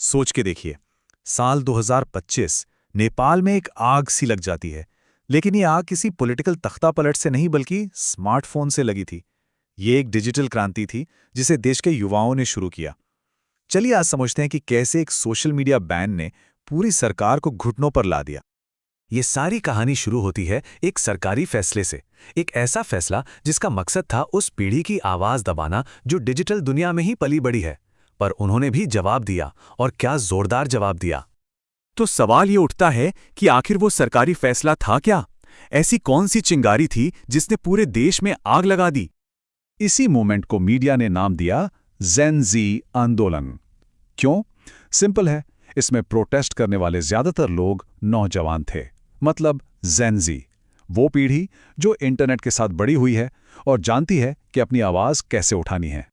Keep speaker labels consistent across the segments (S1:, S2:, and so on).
S1: सोच के देखिए, साल 2025 नेपाल में एक आग सी लग जाती है। लेकिन ये आग किसी पॉलिटिकल तख्तापलट से नहीं बल्कि स्मार्टफोन से लगी थी। ये एक डिजिटल क्रांति थी जिसे देश के युवाओं ने शुरू किया। चलिए आज समझते हैं कि कैसे एक सोशल मीडिया बैन ने पूरी सरकार को घुटनों पर ला दिया। ये सारी कहानी शुरू होती है एक सरकारी फैसले से। एक ऐसा फैसला जिसका मकसद था उस पीढ़ी की आवाज दबाना जो डिजिटल दुनिया में ही पली बड़ी है। पर उन्होंने भी जवाब दिया, और क्या जोरदार जवाब दिया। तो सवाल ये उठता है कि आखिर वो सरकारी फैसला था क्या? ऐसी कौन सी चिंगारी थी जिसने पूरे देश में आग लगा दी? इसी मूवमेंट को मीडिया ने नाम दिया जेन ज़ी आंदोलन। क्यों? सिंपल है, इसमें प्रोटेस्ट करने वाले ज्यादातर लोग नौजवान थे। मतलब जेन ज़ी, वो पीढ़ी जो इंटरनेट के साथ बड़ी हुई है और जानती है कि अपनी आवाज कैसे उठानी है।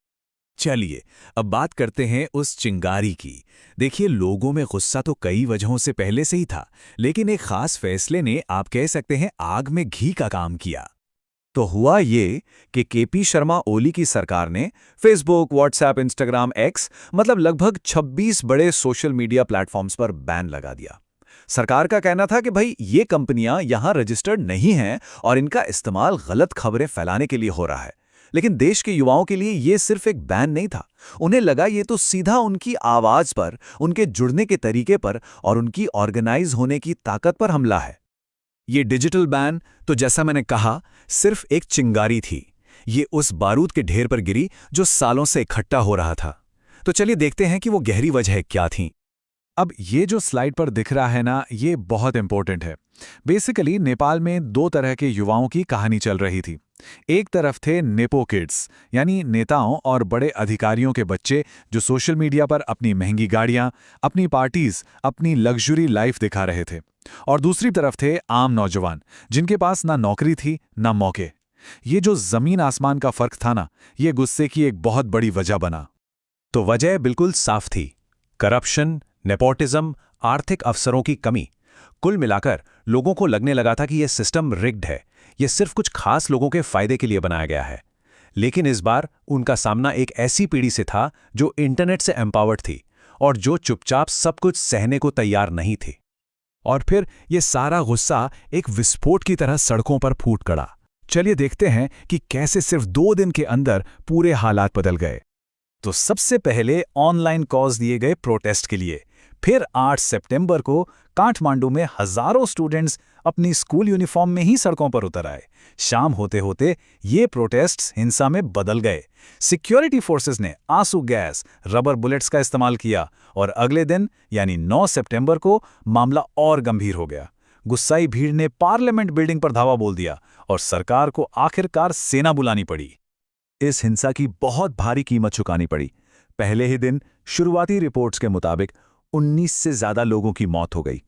S1: चलिए अब बात करते हैं उस चिंगारी की। देखिए, लोगों में गुस्सा तो कई वजहों से पहले से ही था, लेकिन एक खास फैसले ने, आप कह सकते हैं, आग में घी का काम किया। तो हुआ ये कि केपी शर्मा ओली की सरकार ने फेसबुक, व्हाट्सएप, इंस्टाग्राम, एक्स मतलब लगभग 26 बड़े सोशल मीडिया प्लेटफॉर्म्स पर बैन लगा दिया। सरकार का कहना था कि भाई ये कंपनियां यहां रजिस्टर्ड नहीं हैं और इनका इस्तेमाल गलत खबरें फैलाने के लिए हो रहा है। लेकिन देश के युवाओं के लिए ये सिर्फ एक बैन नहीं था। उन्हें लगा ये तो सीधा उनकी आवाज पर, उनके जुड़ने के तरीके पर और उनकी ऑर्गेनाइज होने की ताकत पर हमला है। ये डिजिटल बैन तो जैसा मैंने कहा सिर्फ एक चिंगारी थी। ये उस बारूद के ढेर पर गिरी जो सालों से इकट्ठा हो रहा था। तो चलिए देखते हैं कि वो गहरी वजह क्या थी। अब ये जो स्लाइड पर दिख रहा है ना, ये बहुत इंपॉर्टेंट है। बेसिकली नेपाल में दो तरह के युवाओं की कहानी चल रही थी। एक तरफ थे नेपो किड्स, यानी नेताओं और बड़े अधिकारियों के बच्चे जो सोशल मीडिया पर अपनी महंगी गाड़ियां, अपनी पार्टीज, अपनी लग्जरी लाइफ दिखा रहे थे। और दूसरी तरफ थे आम नौजवान जिनके पास ना नौकरी थी ना मौके। ये जो जमीन आसमान का फर्क था ना, ये गुस्से की एक बहुत बड़ी वजह बना। तो वजह बिल्कुल साफ थी, करप्शन, नेपोटिज्म, आर्थिक अवसरों की कमी। कुल मिलाकर लोगों को लगने लगा था कि यह सिस्टम रिग्ड है, यह सिर्फ कुछ खास लोगों के फायदे के लिए बनाया गया है। लेकिन इस बार उनका सामना एक ऐसी पीढ़ी से था जो इंटरनेट से एम्पावर्ड थी और जो चुपचाप सब कुछ सहने को तैयार नहीं थी। और फिर यह सारा गुस्सा एक विस्फोट की तरह सड़कों पर फूट पड़ा। चलिए देखते हैं कि कैसे सिर्फ 2 दिन के अंदर पूरे हालात बदल गए। तो सबसे पहले ऑनलाइन कॉज दिए गए प्रोटेस्ट के लिए। फिर 8 सितंबर को काठमांडू में हजारों स्टूडेंट्स अपनी स्कूल यूनिफॉर्म में ही सड़कों पर उतर आए। शाम होते होते ये प्रोटेस्ट्स हिंसा में बदल गए। सिक्योरिटी फोर्सेस ने आंसू गैस, रबर बुलेट्स का इस्तेमाल किया और अगले दिन यानी 9 सितंबर को मामला और गंभीर हो गया। गुस्साई भीड़ ने पार्लियामेंट बिल्डिंग पर धावा बोल दिया और सरकार को आखिरकार सेना बुलानी पड़ी। इस हिंसा की बहुत भारी कीमत चुकानी पड़ी। पहले ही दिन शुरुआती रिपोर्ट्स के मुताबिक 19 से ज्यादा लोगों की मौत हो गई।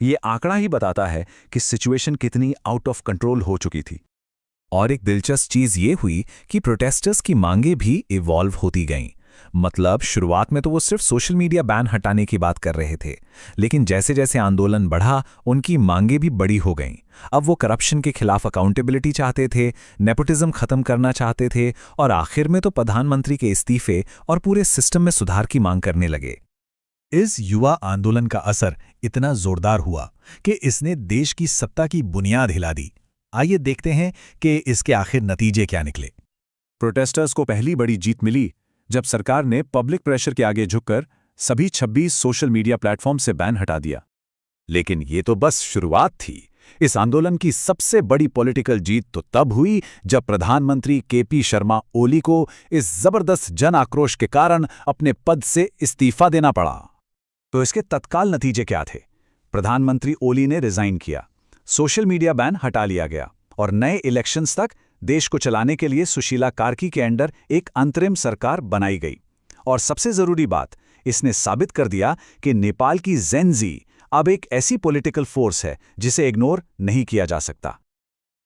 S1: ये आंकड़ा ही बताता है कि सिचुएशन कितनी आउट ऑफ कंट्रोल हो चुकी थी। और एक दिलचस्प चीज ये हुई कि प्रोटेस्टर्स की मांगें भी इवॉल्व होती गईं। मतलब शुरुआत में तो वो सिर्फ सोशल मीडिया बैन हटाने की बात कर रहे थे, लेकिन जैसे जैसे आंदोलन बढ़ा उनकी मांगें भी बड़ी हो गईं। अब वो करप्शन के खिलाफ अकाउंटेबिलिटी चाहते थे, नेपोटिज्म खत्म करना चाहते थे और आखिर में तो प्रधानमंत्री के इस्तीफे और पूरे सिस्टम में सुधार की मांग करने लगे। इस युवा आंदोलन का असर इतना जोरदार हुआ कि इसने देश की सत्ता की बुनियाद हिला दी। आइए देखते हैं कि इसके आखिर नतीजे क्या निकले। प्रोटेस्टर्स को पहली बड़ी जीत मिली जब सरकार ने पब्लिक प्रेशर के आगे झुककर सभी 26 सोशल मीडिया प्लेटफॉर्म से बैन हटा दिया। लेकिन ये तो बस शुरुआत थी। इस आंदोलन की सबसे बड़ी पॉलिटिकल जीत तो तब हुई जब प्रधानमंत्री केपी शर्मा ओली को इस जबरदस्त जन आक्रोश के कारण अपने पद से इस्तीफा देना पड़ा। तो इसके तत्काल नतीजे क्या थे? प्रधानमंत्री ओली ने रिजाइन किया, सोशल मीडिया बैन हटा लिया गया और नए इलेक्शंस तक देश को चलाने के लिए सुशीला कार्की के अंडर एक अंतरिम सरकार बनाई गई। और सबसे जरूरी बात, इसने साबित कर दिया कि नेपाल की जेन ज़ी अब एक ऐसी पॉलिटिकल फोर्स है जिसे इग्नोर नहीं किया जा सकता।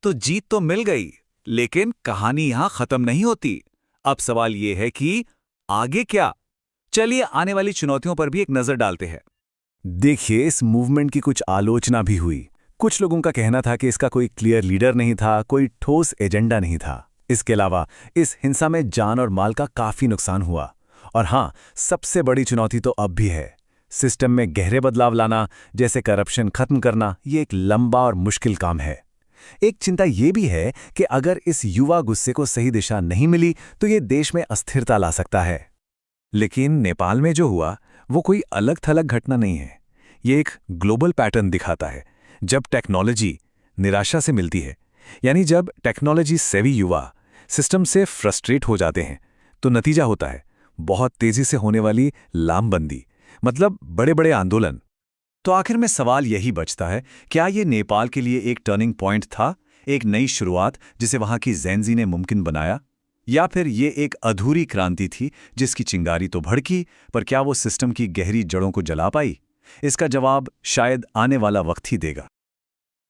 S1: तो जीत तो मिल गई, लेकिन कहानी यहां खत्म नहीं होती। अब सवाल यह है कि आगे क्या? चलिए आने वाली चुनौतियों पर भी एक नजर डालते हैं। देखिए, इस मूवमेंट की कुछ आलोचना भी हुई। कुछ लोगों का कहना था कि इसका कोई क्लियर लीडर नहीं था, कोई ठोस एजेंडा नहीं था। इसके अलावा इस हिंसा में जान और माल का काफी नुकसान हुआ। और हां, सबसे बड़ी चुनौती तो अब भी है।
S2: सिस्टम में गहरे बदलाव लाना, जैसे करप्शन खत्म करना, ये एक लंबा और मुश्किल काम है। एक चिंता ये भी है कि अगर इस युवा गुस्से को सही दिशा नहीं मिली तो ये देश में अस्थिरता ला सकता है।
S1: लेकिन नेपाल में जो हुआ वो कोई अलग थलग घटना नहीं है। ये एक ग्लोबल पैटर्न दिखाता है। जब टेक्नोलॉजी निराशा से मिलती है, यानी जब टेक्नोलॉजी सेवी युवा सिस्टम से फ्रस्ट्रेट हो जाते हैं, तो नतीजा होता है बहुत तेजी से होने वाली लामबंदी, मतलब बड़े बड़े आंदोलन। तो आखिर में सवाल यही बचता है, क्या ये नेपाल के लिए एक टर्निंग पॉइंट था, एक नई शुरुआत जिसे वहां की ज़ेनज़ी ने मुमकिन बनाया, या फिर ये एक अधूरी क्रांति थी जिसकी चिंगारी तो भड़की, पर क्या वो सिस्टम की गहरी जड़ों को जला पाई? इसका जवाब शायद आने वाला वक्त ही देगा।